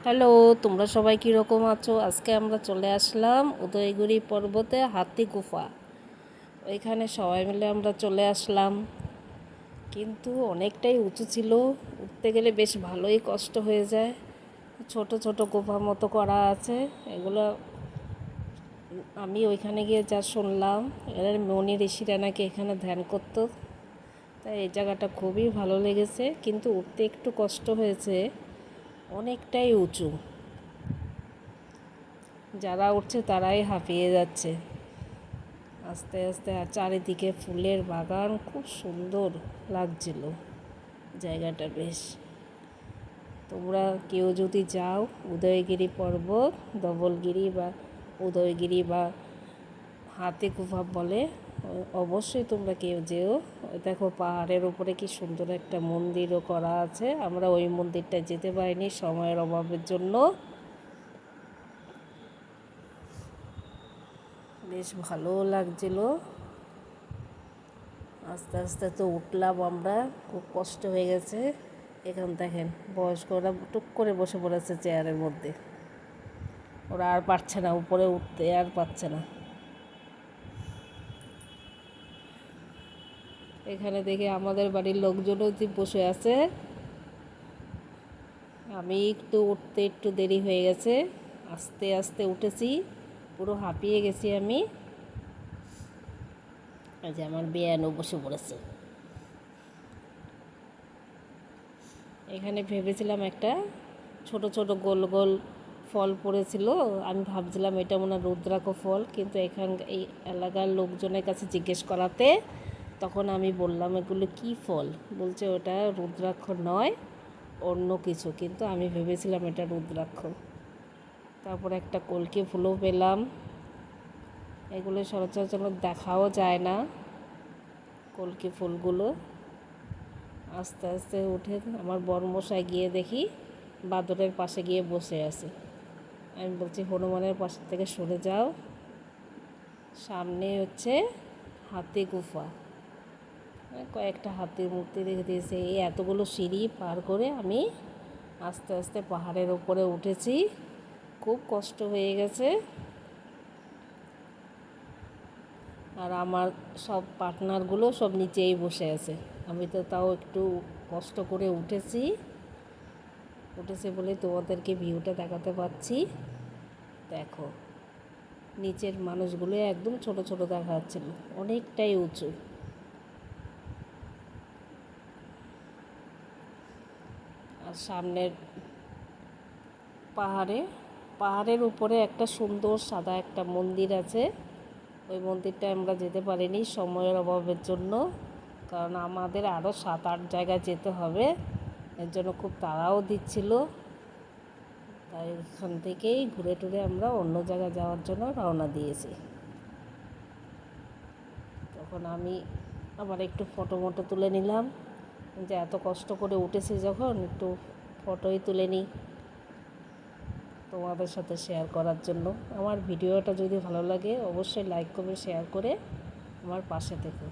Hello, তোমরা সবাই কীরকম আছো? আজকে আমরা চলে আসলাম উদয়গিরি পর্বতে হাতি গুফা। ওইখানে সবাই মিলে আমরা চলে আসলাম, কিন্তু অনেকটাই উঁচু ছিল। উঠতে গেলে বেশ ভালোই কষ্ট হয়ে যায়। ছোট ছোট গুফার মতো করা আছে এগুলো। আমি ওইখানে গিয়ে যা শুনলাম, এর মনি ঋষিরা নাকি এখানে ধ্যান করতো। তাই এই জায়গাটা খুবই ভালো লেগেছে, কিন্তু উঠতে একটু কষ্ট হয়েছে, অনেকটাই উঁচু। যারা উঠছে তারাই হাঁপিয়ে যাচ্ছে আস্তে আস্তে। আর চারিদিকে ফুলের বাগান, খুব সুন্দর লাগছিল জায়গাটা বেশ। তোমরা কেউ যদি যাও উদয়গিরি পর্বত, ধবলগিরি বা উদয়গিরি বা হাতি গুফা বলে, অবশ্যই তোমরা কেউ যেও। দেখো পাহাড়ের উপরে কি সুন্দর একটা মন্দিরও করা আছে। আমরা ওই মন্দিরটা যেতে পারিনি সময়ের অভাবের জন্য। বেশ ভালোও লাগছিল। আস্তে আস্তে তো উঠলাম আমরা, খুব কষ্ট হয়ে গেছে। এখান দেখেন বয়স্করা টুক করে বসে পড়েছে চেয়ারের মধ্যে। ওরা আর পারছে না, উপরে উঠতে আর পারছে না। এখানে দেখে আমাদের বাড়ির লোকজনও বসে আছে। আমি উঠতে একটু দেরি হয়ে গেছে, আস্তে আস্তে উঠেছি, পুরো হাঁপিয়ে গেছি আমি। এই যে আমার বেয়ানও বসে পড়েছে। এখানে ভেবেছিলাম একটা ছোট ছোট গোল গোল ফল পড়েছিল, আমি ভাবছিলাম এটা মনে হয় রুদ্রাক্ষ ফল, কিন্তু এই এলাকার লোকজনের কাছে জিজ্ঞেস করাতে তখন আমি বললাম এগুলো কি ফল, বলছে ওটা রুদ্রাক্ষ নয়, অন্য কিছু, কিন্তু আমি ভেবেছিলাম এটা রুদ্রাক্ষ। তারপর একটা কলকে ফুলও পেলাম। এগুলো সচরাচর দেখাও যায় না, কলকে ফুলগুলো। আস্তে আস্তে উঠে আমার বড়মশাই গিয়ে দেখি বাদরের পাশে গিয়ে বসে আছে। আমি বলছি হনুমানের পাশ থেকে সরে যাও, সামনে হচ্ছে হাতি গুফা। কয়েকটা হাতির মূর্তি রেখে দিয়েছে। এই এতগুলো সিঁড়ি পার করে আমি আস্তে আস্তে পাহাড়ের ওপরে উঠেছি, খুব কষ্ট হয়ে গেছে। আর আমার সব পার্টনারগুলো সব নিচেই বসে আছে। আমি তো তাও একটু কষ্ট করে উঠেছি বলে তোমাদেরকে ভিউটা দেখাতে পাচ্ছি। দেখো নিচের মানুষগুলো একদম ছোট ছোট দেখা যাচ্ছিল, অনেকটাই উঁচু। আর সামনের পাহাড়ের উপরে একটা সুন্দর সাদা একটা মন্দির আছে। ওই মন্দিরটা আমরা যেতে পারিনি সময়ের অভাবের জন্য, কারণ আমাদের আরও 7-8 জায়গায় যেতে হবে। এর জন্য খুব তাড়াও দিচ্ছিল। তাই এখান থেকেই ঘুরে টুরে আমরা অন্য জায়গায় যাওয়ার জন্য রওনা দিয়েছি। তখন আমি আবার একটু ফটো তুলে নিলাম, যে এত কষ্ট করে উঠেছি যখন একটু ফটোই তুলে নিই তোমাদের সাথে শেয়ার করার জন্য। আমার ভিডিওটা যদি ভালো লাগে অবশ্যই লাইক করবে, শেয়ার করে আমার পাশে থেকো।